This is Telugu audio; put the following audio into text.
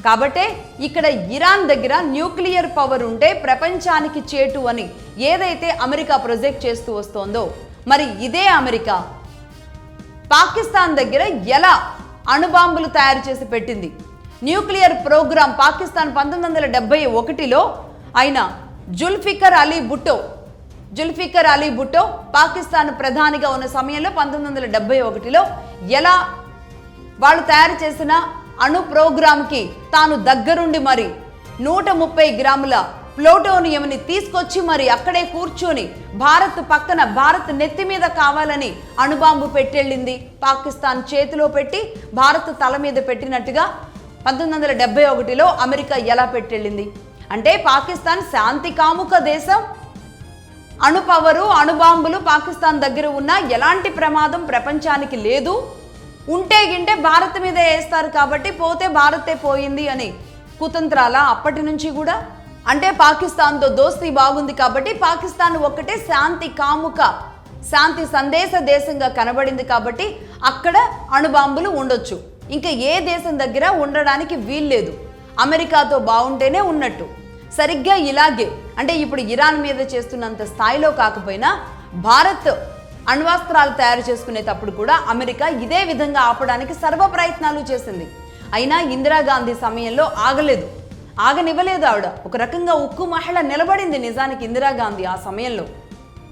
కాబట్టే ఇక్కడ ఇరాన్ దగ్గర న్యూక్లియర్ పవర్ ఉంటే ప్రపంచానికి చేటు అని ఏదైతే అమెరికా ప్రొజెక్ట్ చేస్తూ వస్తోందో, మరి ఇదే అమెరికా పాకిస్తాన్ దగ్గర ఎలా అణుబాంబులు తయారు చేసి పెట్టింది? న్యూక్లియర్ ప్రోగ్రామ్ పాకిస్తాన్ 1971లో ఆయన జుల్ఫికర్ అలీ భుట్టో పాకిస్తాన్ ప్రధానిగా ఉన్న సమయంలో 1971లో ఎలా వాళ్ళు తయారు చేసిన అణు ప్రోగ్రాంకి తాను దగ్గరుండి మరి 130 గ్రాముల ప్లూటోనియంని తీసుకొచ్చి మరి అక్కడే కూర్చొని భారత్ నెత్తి మీద కావాలని అణుబాంబు పెట్టెళ్ళింది. పాకిస్తాన్ చేతిలో పెట్టి భారత్ తల మీద పెట్టినట్టుగా 1971లో అమెరికా ఎలా పెట్టెళ్ళింది? అంటే పాకిస్తాన్ శాంతి కాముక దేశం. అణుబాంబులు పాకిస్తాన్ దగ్గర ఉన్న ఎలాంటి ప్రమాదం ప్రపంచానికి లేదు. ఉంటే గింటే భారత్ మీద వేస్తారు కాబట్టి పోతే భారతే పోయింది అని కుతంత్రాల అప్పటి నుంచి కూడా. అంటే పాకిస్తాన్తో దోస్తీ బాగుంది కాబట్టి పాకిస్తాన్ ఒక్కటే శాంతి కాముక, శాంతి సందేశ దేశంగా కనబడింది కాబట్టి అక్కడ అణుబాంబులు ఉండొచ్చు. ఇంకా ఏ దేశం దగ్గర ఉండడానికి వీల్లేదు. అమెరికాతో బాగుంటేనే ఉన్నట్టు. సరిగ్గా ఇలాగే అంటే ఇప్పుడు ఇరాన్ మీద చేస్తున్నంత స్థాయిలో కాకపోయినా భారత్ అణ్వాస్త్రాలు తయారు చేసుకునేటప్పుడు కూడా అమెరికా ఇదే విధంగా ఆపడానికి సర్వ ప్రయత్నాలు చేసింది. అయినా ఇందిరాగాంధీ సమయంలో ఆగనివ్వలేదు ఆవిడ. ఒక రకంగా ఉక్కు మహిళ నిలబడింది నిజానికి ఇందిరాగాంధీ ఆ సమయంలో.